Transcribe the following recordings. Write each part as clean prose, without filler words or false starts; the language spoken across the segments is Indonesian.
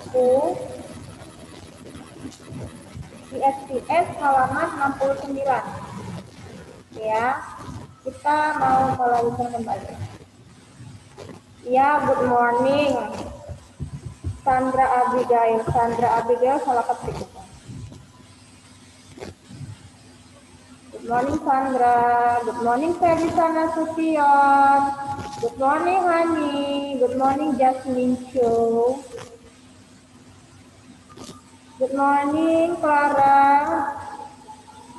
buku di SPS halaman 69. Ya, kita mau melanjutkan kembali. Ya, good morning. Sandra Abigail. Sandra Abigail salah ketik. Good morning Sandra. Good morning Felisa Nasution. Good morning Hani. Good morning Jasmine Chu. Good morning Clara.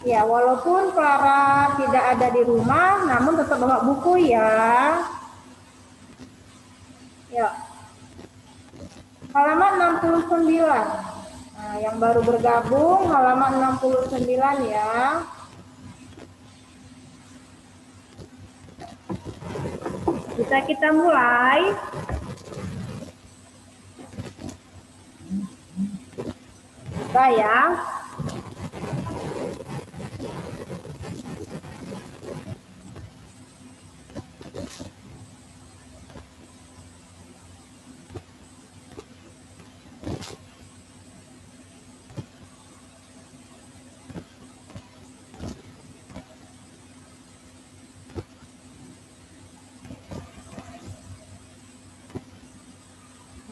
Ya, walaupun Clara tidak ada di rumah, namun tetap bawa buku ya. Ya. Halaman 69. Nah, yang baru bergabung halaman 69 ya. Bisa kita mulai. Bisa ya.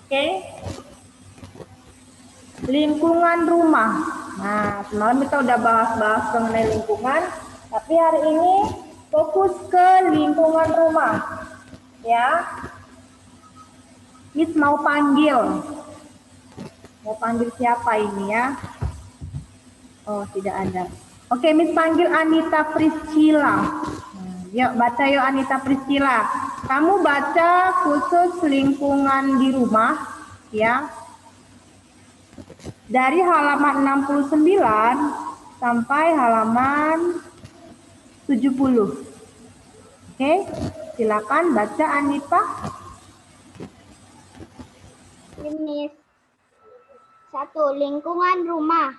Oke. Lingkungan rumah. Nah, semalam kita udah bahas-bahas mengenai lingkungan, tapi hari ini fokus ke lingkungan rumah. Ya. Miss mau panggil. Mau panggil siapa ini ya? Oh, tidak ada. Oke, Miss panggil Anita Priscilla. Yuk, baca yuk Anita Priscilla. Kamu baca khusus lingkungan di rumah, ya. Dari halaman 69 sampai halaman 70. Oke, silakan baca Anita. Miss. 1. Lingkungan rumah.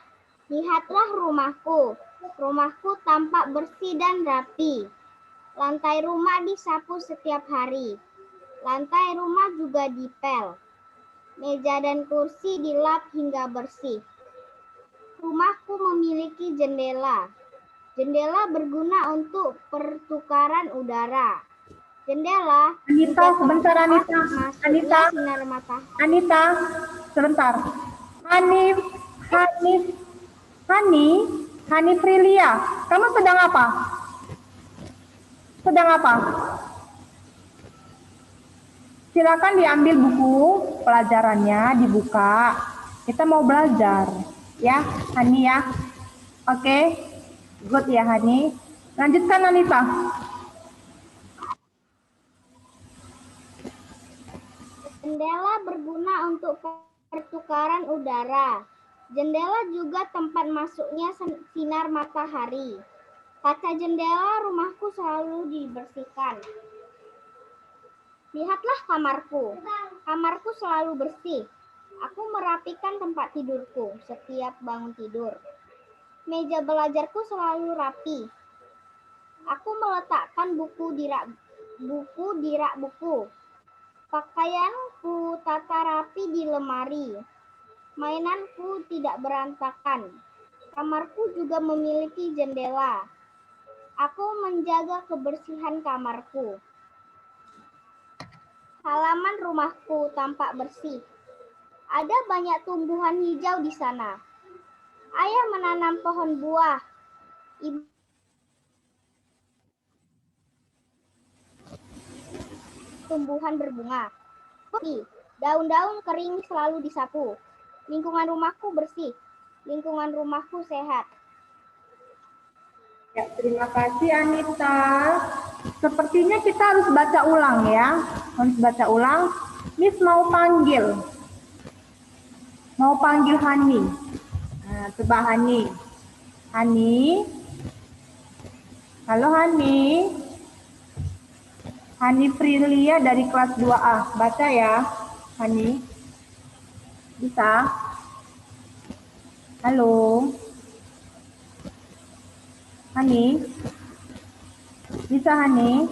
Lihatlah rumahku. Rumahku tampak bersih dan rapi. Lantai rumah disapu setiap hari. Lantai rumah juga dipel. Meja dan kursi dilap hingga bersih. Rumahku memiliki jendela. Jendela berguna untuk pertukaran udara. Jendela Anita, sebentar Anita. Anita, sinar matahari. Anita, sebentar. Hani Frilia, kamu sedang apa? Sedang apa? Silakan diambil buku pelajarannya, dibuka. Kita mau belajar, ya, Hani ya. Oke, good ya Hani. Lanjutkan Anita. Jendela berguna untuk pertukaran udara. Jendela juga tempat masuknya sinar matahari. Kaca jendela rumahku selalu dibersihkan. Lihatlah kamarku. Kamarku selalu bersih. Aku merapikan tempat tidurku setiap bangun tidur. Meja belajarku selalu rapi. Aku meletakkan buku di rak buku. Pakaianku tata rapi di lemari. Mainanku tidak berantakan. Kamarku juga memiliki jendela. Aku menjaga kebersihan kamarku. Halaman rumahku tampak bersih. Ada banyak tumbuhan hijau di sana. Ayah menanam pohon buah. Ibu tumbuhan berbunga. Daun-daun kering selalu disapu. Lingkungan rumahku bersih. Lingkungan rumahku sehat. Ya, terima kasih Anita. Sepertinya kita harus baca ulang ya. Harus baca ulang. Miss mau panggil. Mau panggil Hani. Nah, coba Hani. Hani. Halo Hani. Hani Prilia dari kelas 2A. Baca ya, Hani. Bisa? Halo. Hani. Bisa Hani?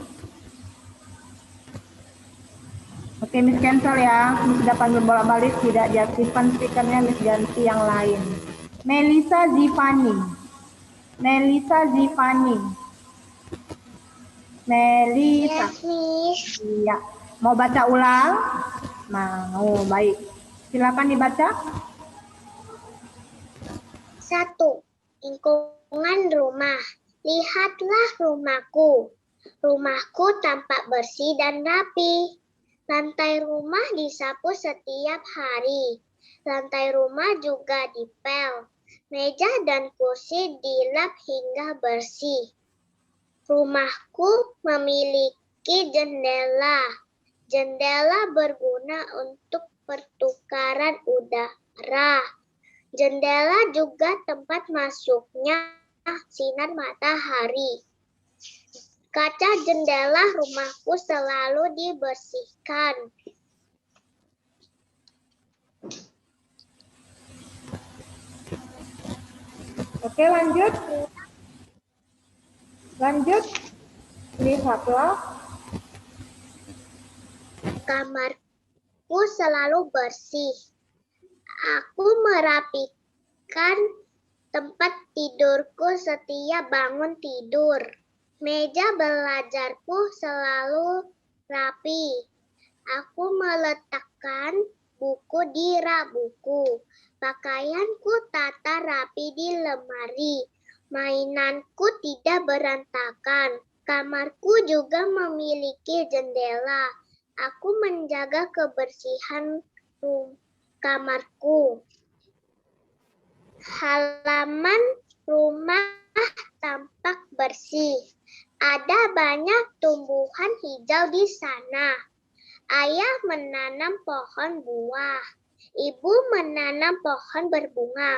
Oke, Miss cancel ya. Miss sudah panggil bolak-balik, tidak diaktifkan speakernya, Miss ganti yang lain. Melisa Zivani. Melisa Zivani. Melisa. Yes, Miss. Iya. Mau baca ulang? Mau, baik. Silakan dibaca. 1. Lingkungan rumah. Lihatlah rumahku. Rumahku tampak bersih dan rapi. Lantai rumah disapu setiap hari. Lantai rumah juga dipel. Meja dan kursi dilap hingga bersih. Rumahku memiliki jendela. Jendela berguna untuk pertukaran udara. Jendela juga tempat masuknya sinar matahari. Kaca jendela rumahku selalu dibersihkan. Oke, lanjut. Lanjut. Lihatlah. Kamarku selalu bersih. Aku merapikan tempat tidurku setiap bangun tidur. Meja belajarku selalu rapi. Aku meletakkan buku di rak buku. Pakaianku tata rapi di lemari. Mainanku tidak berantakan. Kamarku juga memiliki jendela. Aku menjaga kebersihan kamarku. Halaman rumah tampak bersih. Ada banyak tumbuhan hijau di sana. Ayah menanam pohon buah. Ibu menanam pohon berbunga.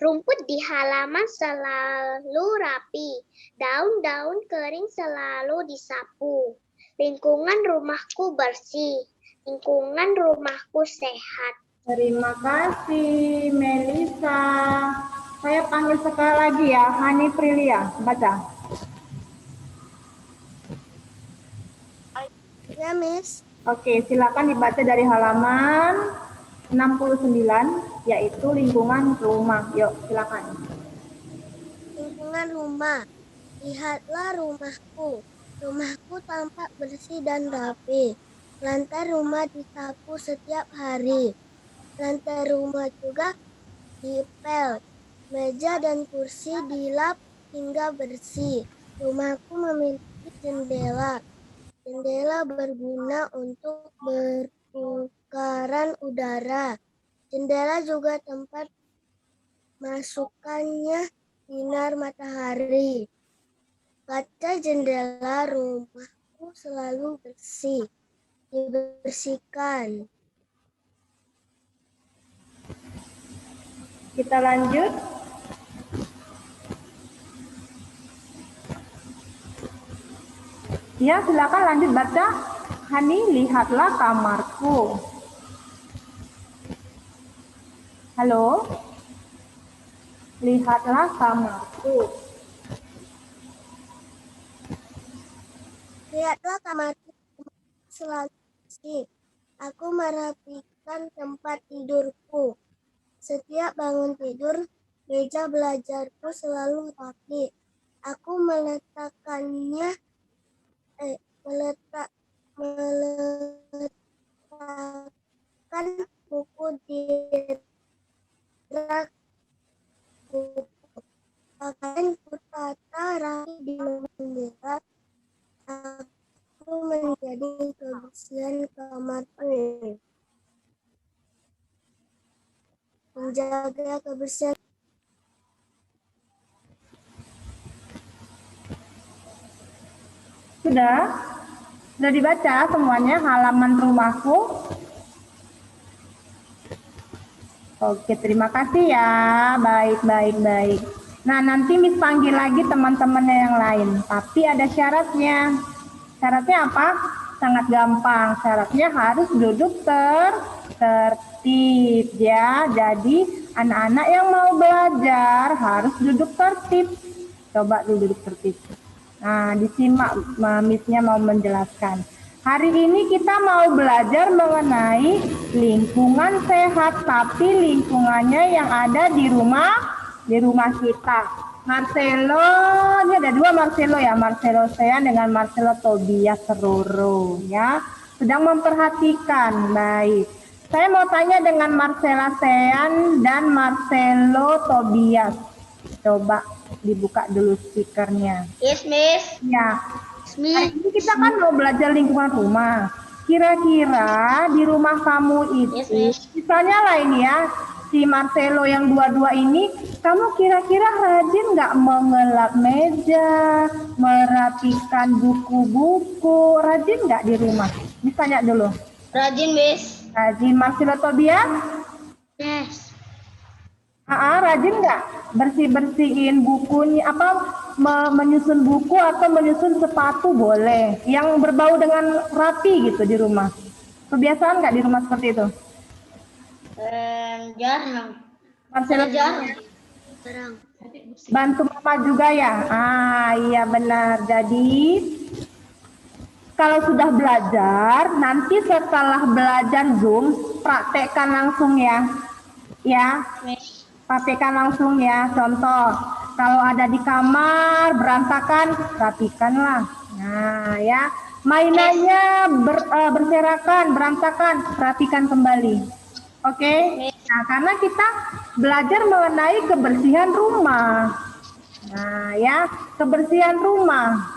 Rumput di halaman selalu rapi. Daun-daun kering selalu disapu. Lingkungan rumahku bersih. Lingkungan rumahku sehat. Terima kasih, Melisa. Saya panggil sekali lagi ya, Hani Prilia. Baca. Ya, Miss. Oke, silakan dibaca dari halaman 69, yaitu lingkungan rumah. Yuk, silakan. Lingkungan rumah. Lihatlah rumahku. Rumahku tampak bersih dan rapi. Lantai rumah disapu setiap hari. Lantai rumah juga dipel. Meja dan kursi dilap hingga bersih. Rumahku memiliki jendela. Jendela berguna untuk pertukaran udara. Jendela juga tempat masukkannya sinar matahari. Kaca jendela rumahku selalu bersih, dibersihkan. Kita lanjut. Ya, silakan lanjut baca. Hani, lihatlah kamarku. Halo? Lihatlah kamarku. Lihatlah kamarku selalu bersih. Aku merapikan tempat tidurku. Setiap bangun tidur, meja belajarku selalu rapi. Aku meletakkan buku di rak buku. Pakaianku tata rapi di jendela. Aku menjadi kebersihan kamarku. Menjaga kebersihan. Sudah? Sudah dibaca semuanya halaman rumahku? Oke, terima kasih ya. Baik. Nah, nanti Miss panggil lagi teman-temannya yang lain. Tapi ada syaratnya. Syaratnya apa? Sangat gampang. Syaratnya harus duduk tertib ya. Jadi anak-anak yang mau belajar harus duduk tertib. Coba duduk tertib. Nah, disimak Miss-nya mau menjelaskan. Hari ini kita mau belajar mengenai lingkungan sehat, tapi lingkungannya yang ada di rumah kita. Marcelo, ini ada dua Marcelo ya, Marcelo Sean dengan Marcelo Tobias Roro ya. Sedang memperhatikan, baik. Saya mau tanya dengan Marcela Sean dan Marcelo Tobias. Coba dibuka dulu speakernya. Yes, Miss. Ya, hari Miss. ini kita kan mau belajar lingkungan rumah. Kira-kira di rumah kamu itu, Yes, Miss. misalnya lah ini ya, si Marcelo yang dua-dua ini, kamu kira-kira rajin nggak mengelap meja, merapikan buku-buku, rajin nggak di rumah? Misalnya dulu. Rajin, Miss. Rajin. Marcelo Tobias? Yes. Rajin nggak bersih-bersihin bukunya, menyusun buku atau menyusun sepatu boleh, yang berbau dengan rapi gitu di rumah. Kebiasaan nggak di rumah seperti itu? Jarang. Marcelo, Jarang. bantu mama juga ya? Iya benar. Jadi kalau sudah belajar, nanti setelah belajar Zoom, praktekkan langsung ya. Ya. Miss. Praktekkan langsung ya. Contoh, kalau ada di kamar berantakan, rapikanlah. Nah ya, mainannya berserakan, berantakan, rapikan kembali. Oke? Nah, karena kita belajar mengenai kebersihan rumah. Nah ya, kebersihan rumah.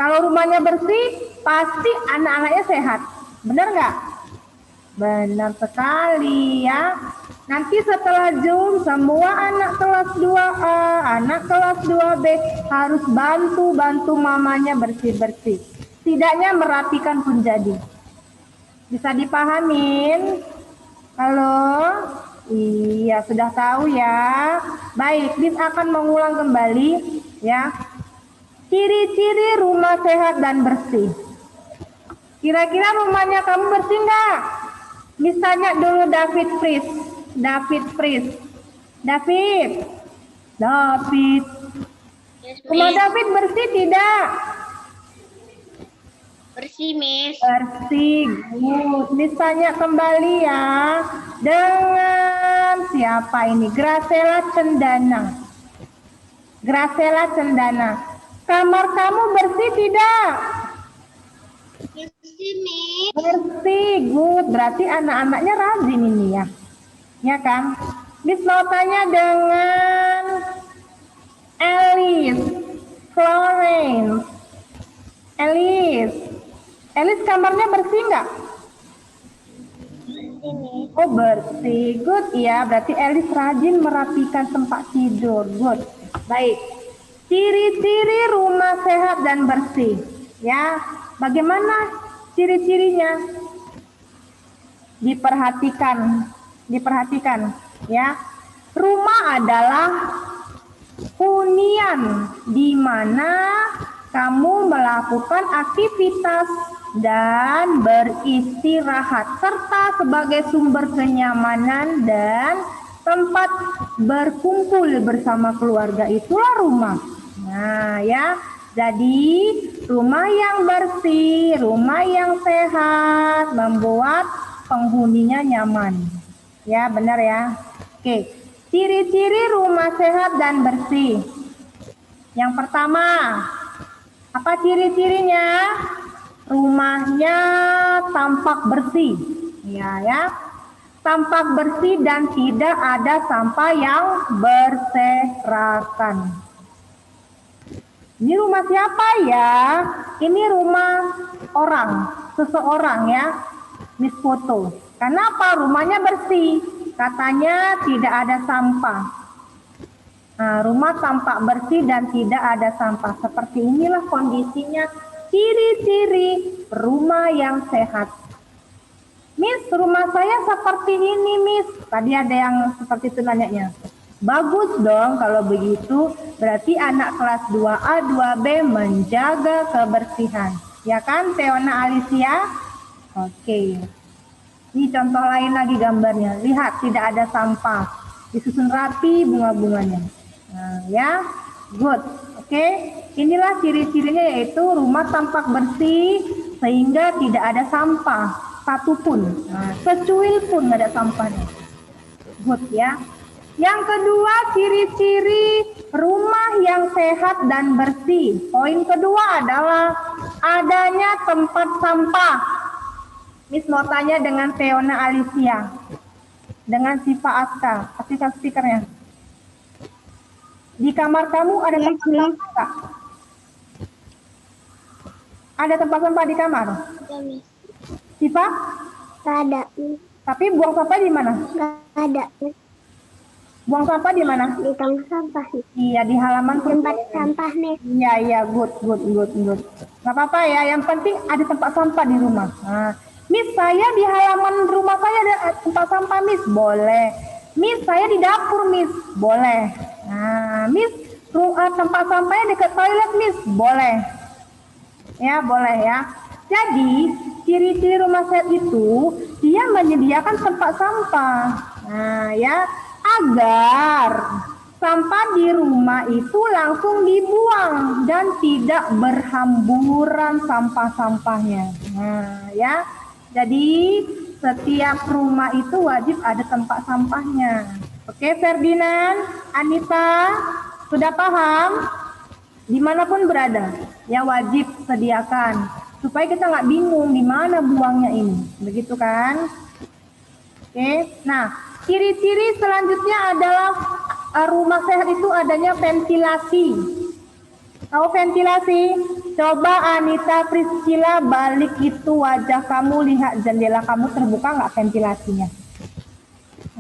Kalau rumahnya bersih, pasti anak-anaknya sehat. Benar nggak? Benar sekali ya. Nanti setelah Zoom, semua anak kelas 2A, anak kelas 2B harus bantu mamanya bersih-bersih. Setidaknya merapikan pun jadi. Bisa dipahamin? Halo? Iya, sudah tahu ya. Baik, Bis akan mengulang kembali ya. Ciri-ciri rumah sehat dan bersih. Kira-kira rumahnya kamu bersih nggak? Misalnya dulu David Fries. Yes, Rumah Miss. David bersih tidak? Bersih, Miss. Bersih, good. Misalnya kembali ya. Dengan siapa ini? Graciela Cendana. Kamar kamu bersih tidak? Bersih, Miss. Bersih, good. Berarti anak-anaknya rajin ini ya. Ya kan? Miss mau tanya dengan Alice, Florence. Alice kamarnya bersih nggak? Bersih, Miss. Oh bersih, good ya. Berarti Alice rajin merapikan tempat tidur, good. Baik. Ciri-ciri rumah sehat dan bersih. Ya, bagaimana ciri-cirinya? Diperhatikan ya. Rumah adalah hunian di mana kamu melakukan aktivitas dan beristirahat serta sebagai sumber kenyamanan dan tempat berkumpul bersama keluarga, itulah rumah. Nah ya, jadi rumah yang bersih, rumah yang sehat membuat penghuninya nyaman. Ya, benar ya. Oke, ciri-ciri rumah sehat dan bersih. Yang pertama, apa ciri-cirinya? Rumahnya tampak bersih. Ya. Tampak bersih dan tidak ada sampah yang berserakan. Ini rumah siapa ya? Ini rumah seseorang ya. Miss foto. Kenapa? Rumahnya bersih. Katanya tidak ada sampah. Nah, rumah tampak bersih dan tidak ada sampah. Seperti inilah kondisinya, ciri-ciri rumah yang sehat. Miss, rumah saya seperti ini, Miss. Tadi ada yang seperti itu nanyanya. Bagus dong kalau begitu. Berarti anak kelas 2A, 2B menjaga kebersihan. Ya kan, Teona Alicia? Oke. Ini contoh lain lagi gambarnya. Lihat, tidak ada sampah. Disusun rapi bunga-bunganya. Nah, ya. Good. Oke. Inilah ciri-cirinya, yaitu rumah tampak bersih, sehingga tidak ada sampah satupun. Nah, secuil pun nggak ada sampahnya. Good ya. Yang kedua, ciri-ciri rumah yang sehat dan bersih. Poin kedua adalah adanya tempat sampah. Miss mau tanya dengan Fiona Alicia, dengan Siva Aska, aktifkan speakernya. Di kamar kamu ada tempat sampah nggak? Ada tempat sampah di kamar? Ada, Miss. Siva? Nggak ada, Miss. Tapi buang sampah di mana? Nggak ada, Miss. Buang sampah di mana? Di tong sampah, Miss. Iya, di halaman Tempat sampah, Miss. Iya, good. Nggak apa-apa ya, yang penting ada tempat sampah di rumah. Nah, Miss, saya di halaman rumah saya ada tempat sampah, Miss. Boleh. Miss, saya di dapur, Miss. Boleh. Nah, Miss, tempat sampahnya dekat toilet, Miss. Boleh. Ya, boleh ya. Jadi, ciri-ciri rumah sehat itu, dia menyediakan tempat sampah. Nah, ya, agar sampah di rumah itu langsung dibuang dan tidak berhamburan sampah-sampahnya. Nah, ya. Jadi, setiap rumah itu wajib ada tempat sampahnya. Oke, Ferdinand, Anita, sudah paham? Dimanapun berada, ya wajib sediakan. Supaya kita nggak bingung di mana buangnya ini. Begitu kan? Oke, nah ciri-ciri selanjutnya adalah rumah sehat itu adanya ventilasi. Tahu ventilasi? Coba Anita Priscila balik itu wajah kamu, lihat jendela kamu terbuka nggak ventilasinya?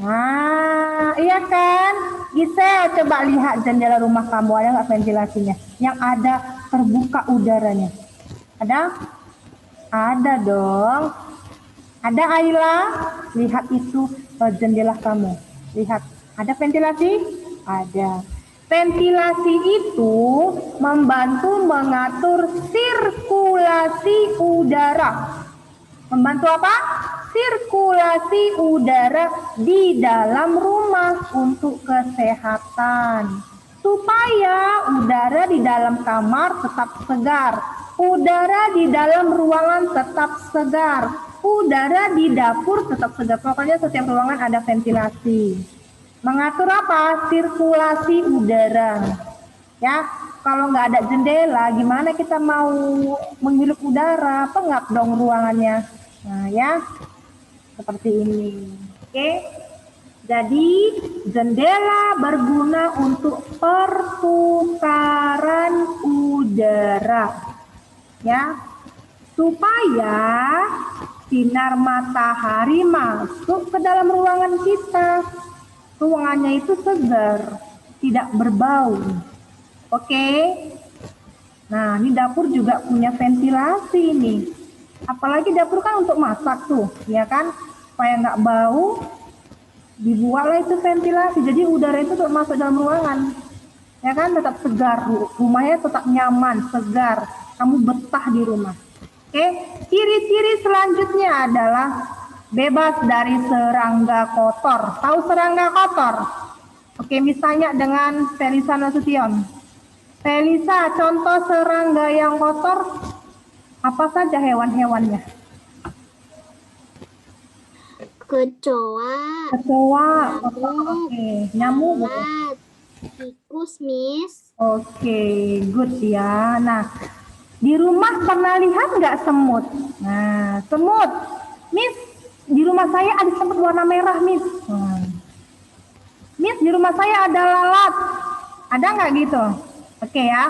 Ah, iya kan? Gisel, coba lihat jendela rumah kamu, ada nggak ventilasinya? Yang ada terbuka udaranya. Ada? Ada dong. Ada Ayla? Lihat itu jendela kamu. Lihat, ada ventilasi? Ada. Ventilasi itu membantu mengatur sirkulasi udara. Membantu apa? Sirkulasi udara di dalam rumah untuk kesehatan. Supaya udara di dalam kamar tetap segar. Udara di dalam ruangan tetap segar. Udara di dapur tetap segar. Pokoknya setiap ruangan ada ventilasi. Mengatur apa? Sirkulasi udara. Ya, kalau nggak ada jendela, gimana kita mau menghirup udara? Pengap dong ruangannya. Nah, ya, seperti ini. Oke. Jadi, jendela berguna untuk pertukaran udara. Ya, supaya sinar matahari masuk ke dalam ruangan kita. Ruangannya itu segar, tidak berbau. Oke. Nah, ini dapur juga punya ventilasi nih. Apalagi dapur kan untuk masak tuh, ya kan? Supaya nggak bau, dibuatlah itu ventilasi. Jadi udara itu tetap masuk dalam ruangan. Ya kan? Tetap segar, rumahnya tetap nyaman, segar. Kamu betah di rumah. Oke. Ciri-ciri selanjutnya adalah bebas dari serangga kotor. Tahu serangga kotor? Oke, misalnya dengan Felisa Nasution. Felisa, contoh serangga yang kotor, apa saja hewan-hewannya? Kecoa. Kecoa. Nyamuk. Oke, nyamuk. Lalat, tikus, Miss. Oke, good ya. Nah, di rumah pernah lihat nggak semut? Nah, semut. Miss, di rumah saya ada semut warna merah, Miss. Miss, di rumah saya ada lalat. Ada nggak gitu? Oke ya.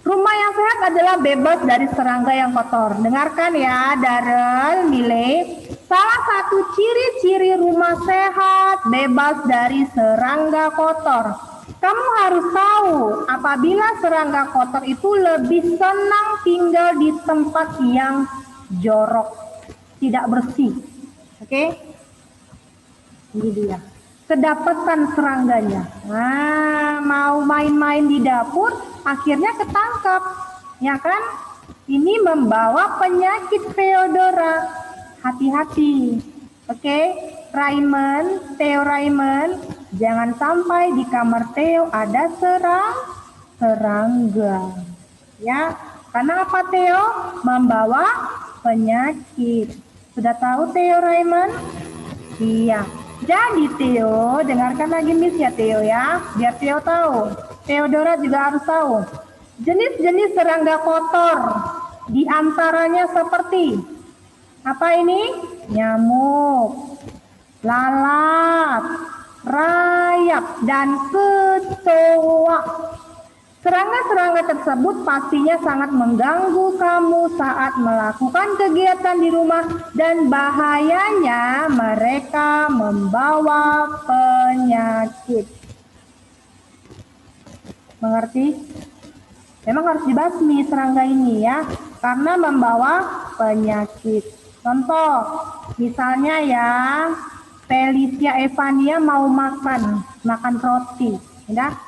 Rumah yang sehat adalah bebas dari serangga yang kotor. Dengarkan ya, Darel, Mile. Salah satu ciri-ciri rumah sehat bebas dari serangga kotor. Kamu harus tahu, apabila serangga kotor itu lebih senang tinggal di tempat yang jorok, tidak bersih. Oke? Ini dia. Kedapatan serangganya. Nah, mau main-main di dapur, akhirnya ketangkap. Ya kan? Ini membawa penyakit Theodora. Hati-hati. Oke? Raymond, Theo Raymond, jangan sampai di kamar Theo ada serangga. Ya, karena apa Theo? Membawa penyakit. Sudah tahu Theo Raymond? Iya. Jadi Theo, dengarkan lagi Miss ya Theo ya, biar Theo tahu. Theodora juga harus tahu. Jenis-jenis serangga kotor, di antaranya seperti apa ini? Nyamuk, lalat, rayap, dan kecoa. Serangga-serangga tersebut pastinya sangat mengganggu kamu saat melakukan kegiatan di rumah dan bahayanya mereka membawa penyakit. Mengerti? Memang harus dibasmi serangga ini ya, karena membawa penyakit. Contoh, misalnya ya, Felicia Evania mau makan roti, ya.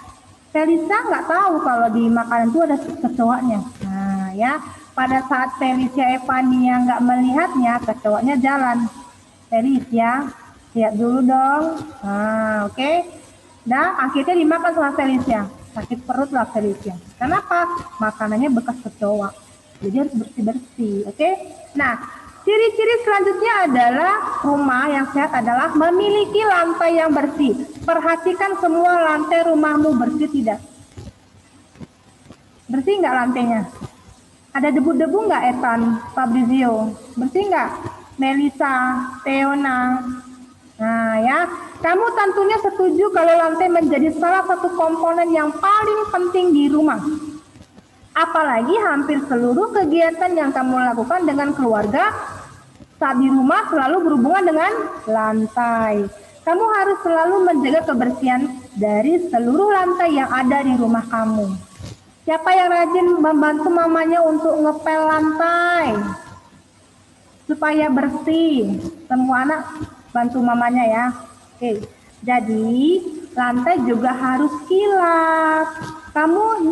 Felicia nggak tahu kalau di makanan itu ada kecoanya. Nah ya, pada saat Felicia Evania nggak melihatnya, kecoanya jalan. Felicia, lihat dulu dong. Nah oke. Nah akhirnya dimakan sama Felicia. Sakit perut lah Felicia. Kenapa? Makanannya bekas kecoa. Jadi harus bersih-bersih. Oke. Nah, ciri-ciri selanjutnya adalah rumah yang sehat adalah memiliki lantai yang bersih. Perhatikan semua lantai rumahmu bersih tidak? Bersih nggak lantainya? Ada debu-debu nggak Ethan, Fabrizio? Bersih nggak? Melissa, Teona? Nah ya, kamu tentunya setuju kalau lantai menjadi salah satu komponen yang paling penting di rumah. Apalagi hampir seluruh kegiatan yang kamu lakukan dengan keluarga saat di rumah selalu berhubungan dengan lantai. Kamu harus selalu menjaga kebersihan dari seluruh lantai yang ada di rumah kamu. Siapa yang rajin membantu mamanya untuk ngepel lantai supaya bersih? Semua anak bantu mamanya ya. Oke. Jadi lantai juga harus kilap. Kamu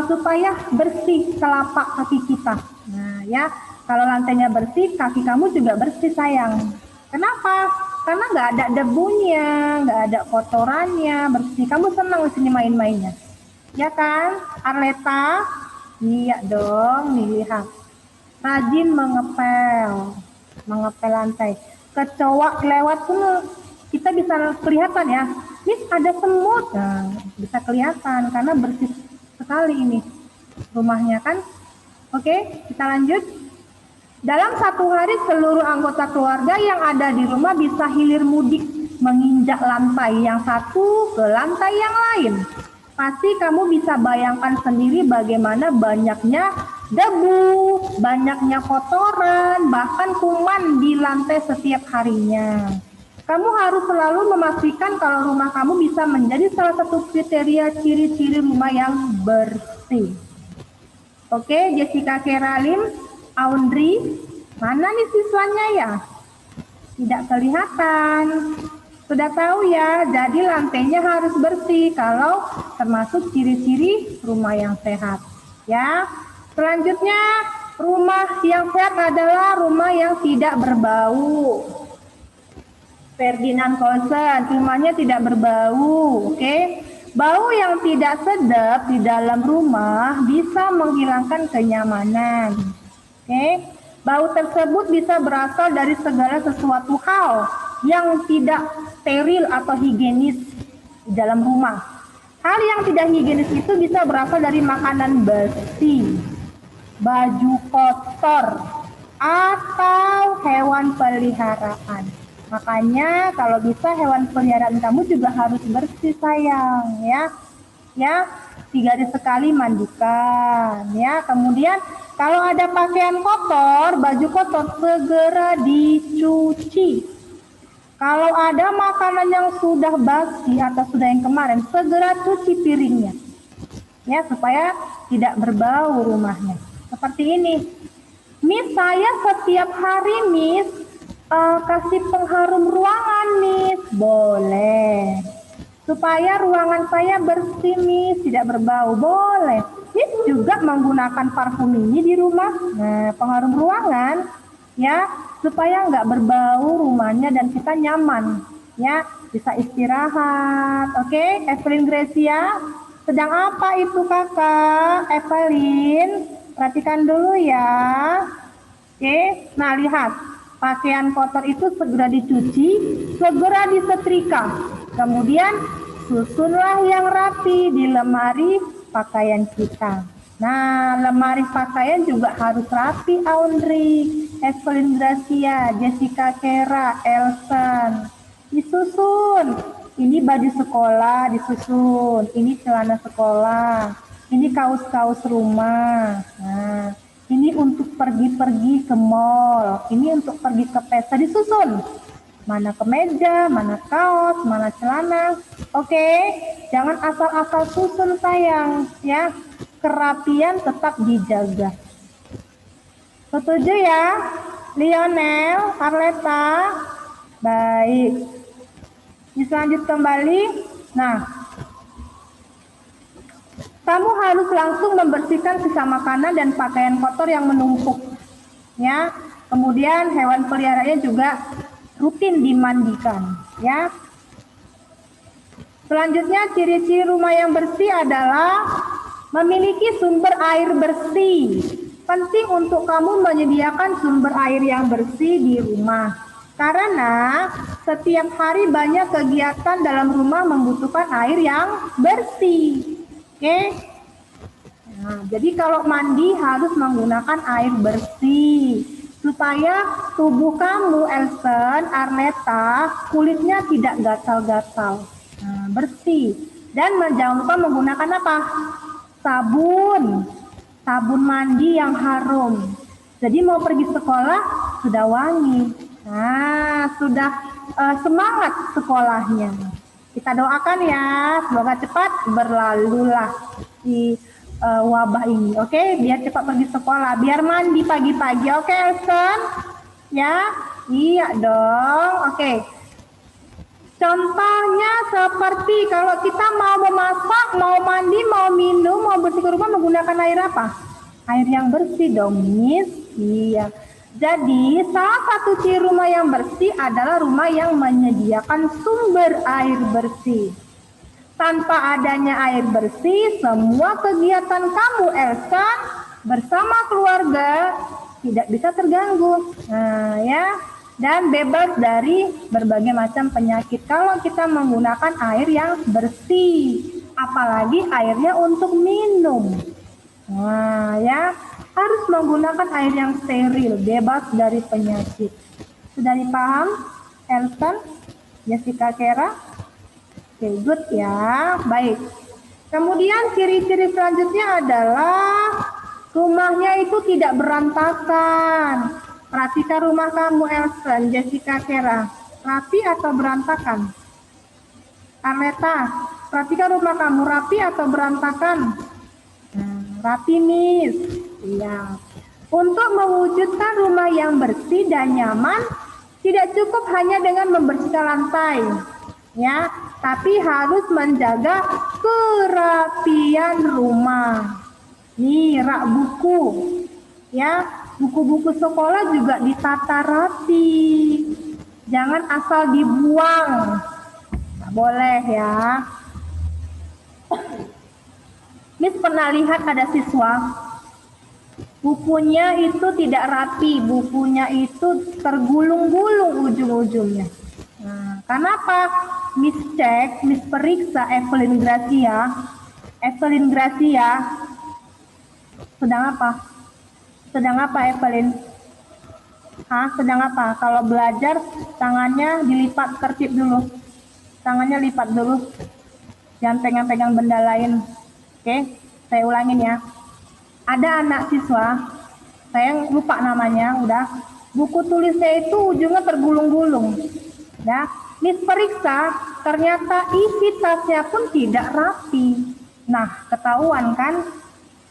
supaya bersih telapak kaki kita. Nah ya, kalau lantainya bersih, kaki kamu juga bersih sayang. Kenapa? Karena nggak ada debunya, nggak ada kotorannya, bersih. Kamu senang di sini main-mainnya, ya kan? Arleta, iya dong, nih lihat. Rajin mengepel lantai. Kecoa lewat pun kita bisa kelihatan ya. Nih ada semut, nah, bisa kelihatan karena bersih sekali ini rumahnya kan. Oke, kita lanjut. Dalam satu hari seluruh anggota keluarga yang ada di rumah bisa hilir mudik menginjak lantai yang satu ke lantai yang lain. Pasti kamu bisa bayangkan sendiri bagaimana banyaknya debu, banyaknya kotoran, bahkan kuman di lantai setiap harinya. Kamu harus selalu memastikan kalau rumah kamu bisa menjadi salah satu kriteria ciri-ciri rumah yang bersih. Oke, Jessica Keralim, Aundri, mana nih siswanya ya? Tidak kelihatan. Sudah tahu ya, jadi lantainya harus bersih kalau termasuk ciri-ciri rumah yang sehat. Ya, selanjutnya rumah yang sehat adalah rumah yang tidak berbau. Ferdinand Kosen, rumahnya tidak berbau, oke? Bau yang tidak sedap di dalam rumah bisa menghilangkan kenyamanan, oke? Bau tersebut bisa berasal dari segala sesuatu hal yang tidak steril atau higienis di dalam rumah. Hal yang tidak higienis itu bisa berasal dari makanan basi, baju kotor, atau hewan peliharaan. Makanya kalau bisa hewan peliharaan kamu juga harus bersih sayang ya. Ya, 3 hari sekali mandikan ya. Kemudian kalau ada pakaian kotor, baju kotor segera dicuci. Kalau ada makanan yang sudah basi atau sudah yang kemarin, segera cuci piringnya. Ya, supaya tidak berbau rumahnya. Seperti ini. Miss, saya setiap hari Miss kasih pengharum ruangan Miss, boleh. Supaya ruangan saya bersih Miss, tidak berbau, boleh. Miss juga menggunakan parfum ini di rumah. Nah, pengharum ruangan ya, supaya nggak berbau rumahnya dan kita nyaman. Ya, bisa istirahat. Oke, Evelyn Gracia, sedang apa itu kakak? Evelyn, perhatikan dulu ya. Oke, nah lihat, pakaian kotor itu segera dicuci, segera disetrika. Kemudian susunlah yang rapi di lemari pakaian kita. Nah, lemari pakaian juga harus rapi, Aundri, Evelyn Gracia, Jessica Kera, Elson. Disusun. Ini baju sekolah disusun, ini celana sekolah, ini kaos-kaos rumah. Nah, ini untuk pergi-pergi ke mall, ini untuk pergi ke pesta disusun. Mana kemeja, mana kaos, mana celana. Oke, jangan asal-asal susun sayang, ya. Kerapian tetap dijaga. Setuju ya, Lionel, Arleta? Baik. Bisa lanjut kembali. Nah, kamu harus langsung membersihkan sisa makanan dan pakaian kotor yang menumpuk. Ya. Kemudian hewan peliharaannya juga rutin dimandikan, ya. Selanjutnya ciri-ciri rumah yang bersih adalah memiliki sumber air bersih. Penting untuk kamu menyediakan sumber air yang bersih di rumah. Karena setiap hari banyak kegiatan dalam rumah membutuhkan air yang bersih. Oke? Nah, jadi kalau mandi harus menggunakan air bersih supaya tubuh kamu, Elson, Arneta, kulitnya tidak gatal-gatal. Nah, bersih. Dan jangan lupa menggunakan apa? Sabun. Sabun mandi yang harum. Jadi mau pergi sekolah sudah wangi. Nah, sudah semangat sekolahnya. Kita doakan ya, semoga cepat berlalulah di wabah ini, oke? Biar cepat pergi sekolah, biar mandi pagi-pagi, oke, Elson? Ya, iya dong, oke. Contohnya seperti kalau kita mau memasak, mau mandi, mau minum, mau bersihkan rumah menggunakan air apa? Air yang bersih dong, Miss. Iya. Jadi salah satu ciri rumah yang bersih adalah rumah yang menyediakan sumber air bersih. Tanpa adanya air bersih, semua kegiatan kamu, Elsa, bersama keluarga tidak bisa terganggu. Nah, ya, dan bebas dari berbagai macam penyakit kalau kita menggunakan air yang bersih, apalagi airnya untuk minum. Nah, ya, harus menggunakan air yang steril, bebas dari penyakit. Sudah dipaham, Elson, Jessica Kera? Oke, good ya, baik. Kemudian ciri-ciri selanjutnya adalah rumahnya itu tidak berantakan. Perhatikan rumah kamu, Elson, Jessica Kera. Rapi atau berantakan? Arleta, perhatikan rumah kamu rapi atau berantakan? Rapi, Miss. Iya. Untuk mewujudkan rumah yang bersih dan nyaman, tidak cukup hanya dengan membersihkan lantai, ya, tapi harus menjaga kerapian rumah. Nih, rak buku, ya, buku-buku sekolah juga ditata rapi. Jangan asal dibuang, nggak boleh ya. Miss pernah lihat ada siswa, bukunya itu tidak rapi, bukunya itu tergulung-gulung ujung-ujungnya. Nah, kenapa? Miss cek, Miss periksa Evelyn Gracia, sedang apa? Sedang apa Evelyn? Sedang apa? Kalau belajar, tangannya dilipat tertib dulu. Tangannya lipat dulu. Jangan pegang-pegang benda lain. Oke, saya ulangin ya. Ada anak siswa, saya lupa namanya, udah. Buku tulisnya itu ujungnya tergulung-gulung. Ya, Miss periksa, ternyata isi tasnya pun tidak rapi. Nah, ketahuan kan?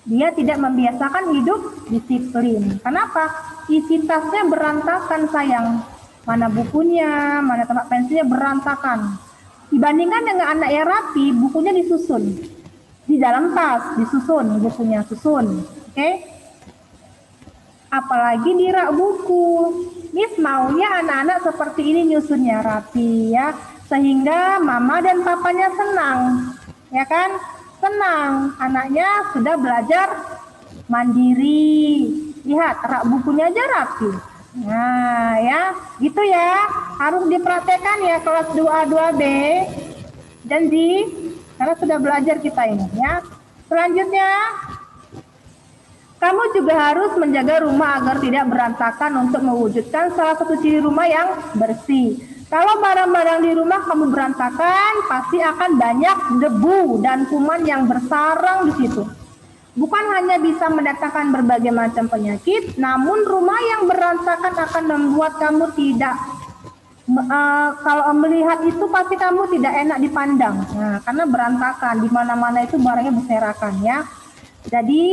Dia tidak membiasakan hidup disiplin. Kenapa? Isi tasnya berantakan sayang. Mana bukunya, mana tempat pensilnya berantakan. Dibandingkan dengan anak yang rapi, bukunya disusun. Di dalam tas disusun, bukunya susun, oke? Apalagi di rak buku. Miss maunya anak-anak seperti ini nyusunnya rapi ya, sehingga mama dan papanya senang, ya kan? Senang, anaknya sudah belajar mandiri, Lihat, rak bukunya aja rapi. Nah, ya, gitu ya. Harus dipraktekkan ya kelas 2A, 2B. Janji, karena sudah belajar kita ini ya. Selanjutnya, kamu juga harus menjaga rumah agar tidak berantakan untuk mewujudkan salah satu ciri rumah yang bersih. Kalau barang-barang di rumah kamu berantakan, pasti akan banyak debu dan kuman yang bersarang di situ. Bukan hanya bisa mendatangkan berbagai macam penyakit, namun rumah yang berantakan akan membuat kamu tidak kalau melihat itu pasti kamu tidak enak dipandang. Nah, karena berantakan, di mana-mana itu barangnya berserakan ya. Jadi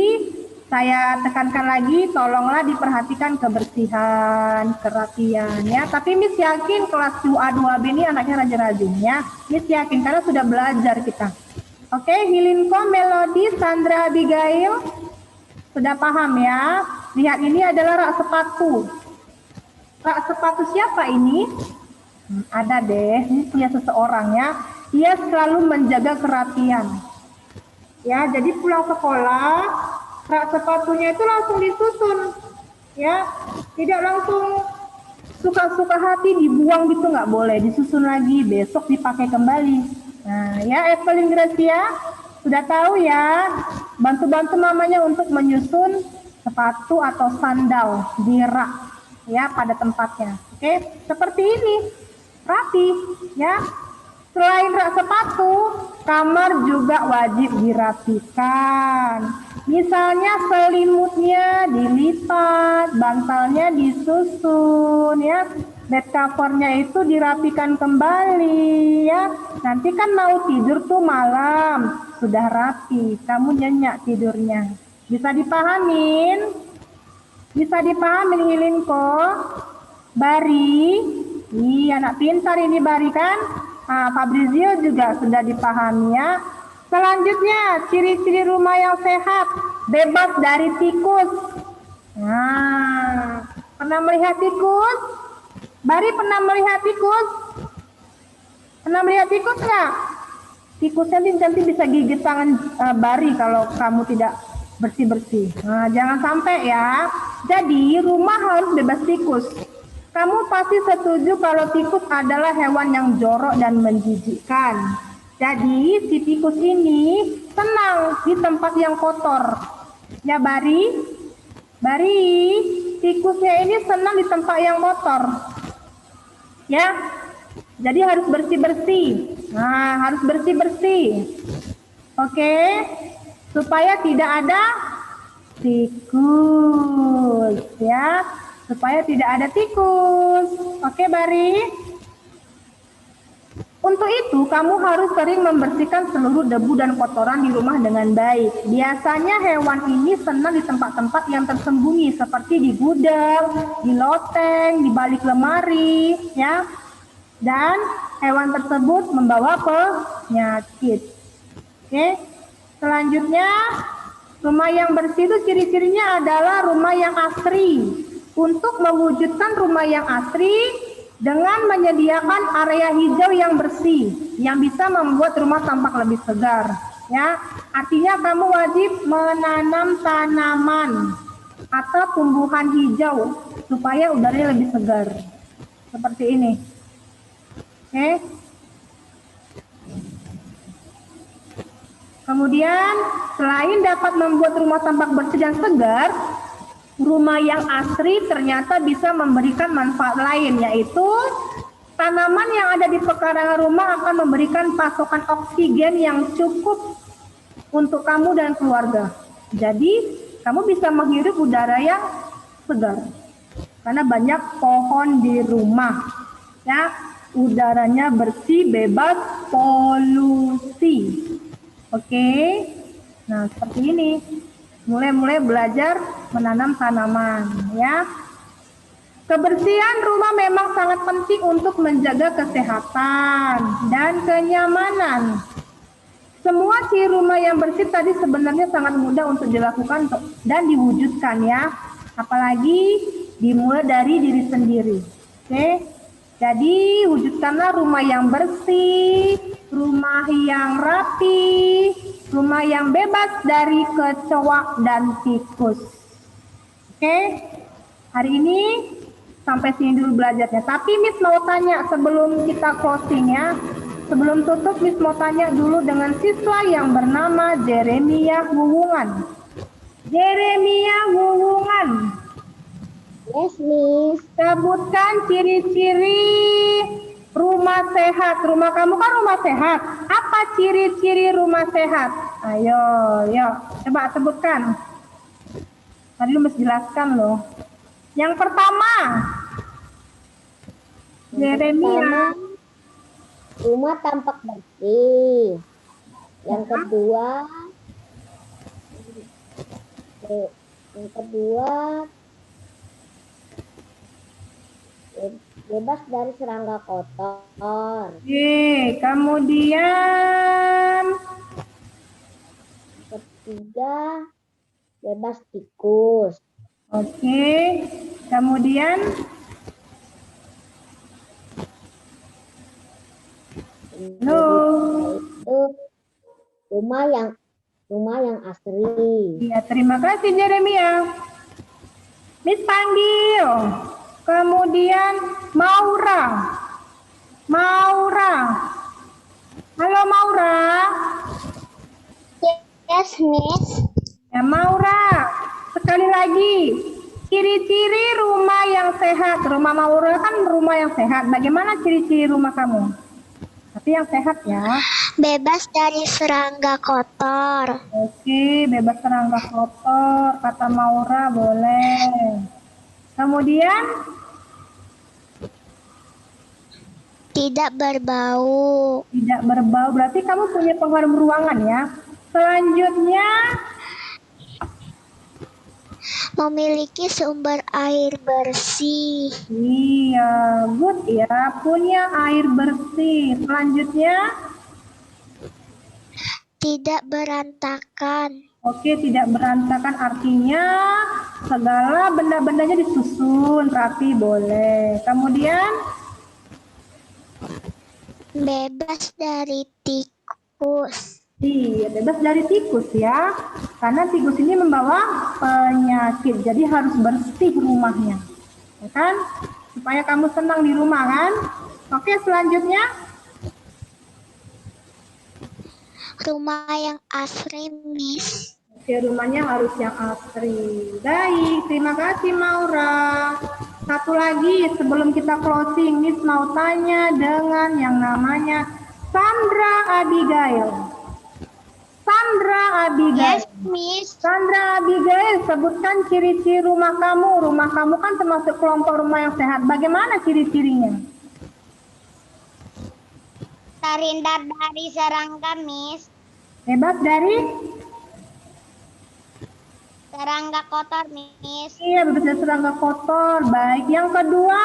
saya tekankan lagi, tolonglah diperhatikan kebersihan, kerapian ya. Tapi Miss yakin kelas 2A, 2B ini anaknya rajin-rajin ya. Miss yakin karena sudah belajar kita. Oke, Hilinko, Melody, Sandra, Abigail, sudah paham ya? Lihat, ini adalah rak sepatu. Rak sepatu siapa ini? Ada deh, ini punya seseorang ya. Dia selalu menjaga kerapian. Ya, jadi pulang sekolah, rak sepatunya itu langsung disusun. Ya, tidak langsung suka-suka hati dibuang gitu, nggak boleh. Disusun lagi, besok dipakai kembali. Nah, ya Evelyn Gracia, sudah tahu ya, bantu-bantu mamanya untuk menyusun sepatu atau sandal di rak ya pada tempatnya. Oke, seperti ini, rapi ya. Selain rak sepatu, kamar juga wajib dirapikan. Misalnya selimutnya dilipat, bantalnya disusun ya. Bed covernya itu dirapikan kembali ya. Nanti kan mau tidur tuh malam, sudah rapi, kamu nyenyak tidurnya. Bisa dipahamin? Bisa dipahamin Hilinko? Bari? Iya, anak pintar ini Bari kan? Nah, Fabrizio juga sudah dipahami ya. Selanjutnya, ciri-ciri rumah yang sehat, bebas dari tikus. Nah, pernah melihat tikus? Bari pernah melihat tikus? Pernah melihat tikus nggak? Tikusnya nanti bisa gigit tangan Bari kalau kamu tidak bersih-bersih. Nah, jangan sampai ya. Jadi rumah harus bebas tikus. Kamu pasti setuju kalau tikus adalah hewan yang jorok dan menjijikkan. Jadi si tikus ini senang di tempat yang kotor. Ya Bari? Bari, tikusnya ini senang di tempat yang kotor. Ya, jadi harus bersih-bersih. Nah, harus bersih-bersih. Oke, supaya tidak ada tikus ya. Supaya tidak ada tikus. Oke, Bari. Untuk itu, kamu harus sering membersihkan seluruh debu dan kotoran di rumah dengan baik. Biasanya hewan ini senang di tempat-tempat yang tersembunyi, seperti di gudang, di loteng, di balik lemari, ya. Dan hewan tersebut membawa penyakit. Oke. Selanjutnya, rumah yang bersih itu ciri-cirinya adalah rumah yang asri. Untuk mewujudkan rumah yang asri, dengan menyediakan area hijau yang bersih yang bisa membuat rumah tampak lebih segar ya. Artinya kamu wajib menanam tanaman atau tumbuhan hijau supaya udaranya lebih segar. Seperti ini. Oke. Kemudian selain dapat membuat rumah tampak bersih dan segar, rumah yang asri ternyata bisa memberikan manfaat lain, yaitu tanaman yang ada di pekarangan rumah akan memberikan pasokan oksigen yang cukup untuk kamu dan keluarga. Jadi kamu bisa menghirup udara yang segar karena banyak pohon di rumah ya, udaranya bersih, bebas polusi. Oke, nah seperti ini. Mulai belajar menanam tanaman ya. Kebersihan rumah memang sangat penting untuk menjaga kesehatan dan kenyamanan. Semua ciri rumah yang bersih tadi sebenarnya sangat mudah untuk dilakukan dan diwujudkan ya. Apalagi dimulai dari diri sendiri. Oke. Jadi wujudkanlah rumah yang bersih, rumah yang rapi, rumah yang bebas dari kecoak dan tikus. Oke, hari ini sampai sini dulu belajarnya. Tapi Miss mau tanya sebelum kita closing ya. Sebelum tutup, Miss mau tanya dulu dengan siswa yang bernama Jeremia Wuwungan. Jeremia Wuwungan, Yes, Miss. sebutkan ciri-ciri rumah sehat. Rumah kamu kan rumah sehat. Apa ciri-ciri rumah sehat? Ayo, coba sebutkan. Tadi lu mesti jelaskan loh. Yang pertama, Jeremia. Rumah tampak bersih. Yang kedua, bebas dari serangga kotor. Kemudian Ketiga, bebas tikus. oke. Kemudian halo. Itu rumah yang asri. Ya, terima kasih Jeremia. Miss panggil. Kemudian Maura. Halo Maura. Yes, Miss. Ya Maura, sekali lagi. Ciri-ciri rumah yang sehat. Rumah Maura kan rumah yang sehat. Bagaimana ciri-ciri rumah kamu? Tapi yang sehat ya. Bebas dari serangga kotor. Oke, bebas serangga kotor, kata Maura boleh. Kemudian Tidak berbau. tidak berbau, berarti kamu punya pengharum ruangan ya. Selanjutnya Memiliki sumber air bersih. iya, good ya, punya air bersih. Selanjutnya Tidak berantakan. oke, tidak berantakan artinya segala benda-bendanya disusun rapi boleh. Kemudian Bebas dari tikus. iya, bebas dari tikus ya. Karena tikus ini membawa penyakit, jadi harus bersih rumahnya. Ya kan? Supaya kamu senang di rumah kan? Oke, selanjutnya Rumah yang asri, Miss. oke, rumahnya harus yang asri. Baik, terima kasih Maura. Satu lagi sebelum kita closing, Miss mau tanya dengan yang namanya Sandra Abigail. Yes, Miss. Sandra Abigail, sebutkan ciri-ciri rumah kamu. Rumah kamu kan termasuk kelompok rumah yang sehat. Bagaimana ciri-cirinya? Terhindar dari serangga, Miss. Bebas dari? Serangga kotor, Miss. Iya, bebas dari serangga kotor. Baik, yang kedua.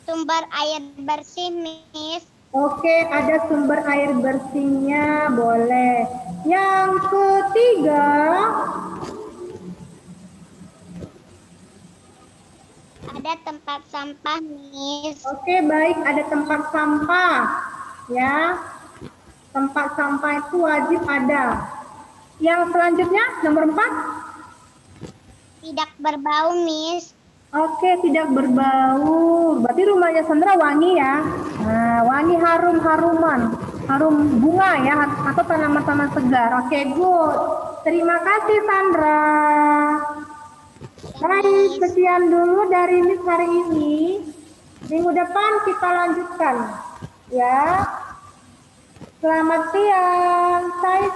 Sumber air bersih, Miss. Oke, ada sumber air bersihnya, boleh. Yang ketiga, Ada tempat sampah, Miss. oke baik, ada tempat sampah, ya. Tempat sampah itu wajib ada. Yang selanjutnya, nomor 4. Tidak berbau, Miss. Oke, tidak berbau. Berarti rumahnya Sandra wangi ya. Nah, wangi harum-haruman. Harum bunga ya, atau tanaman-tanaman segar. Oke, good. Terima kasih Sandra. Baik, sekian dulu dari Miss hari ini. Minggu depan kita lanjutkan. Ya. Selamat siang. Saya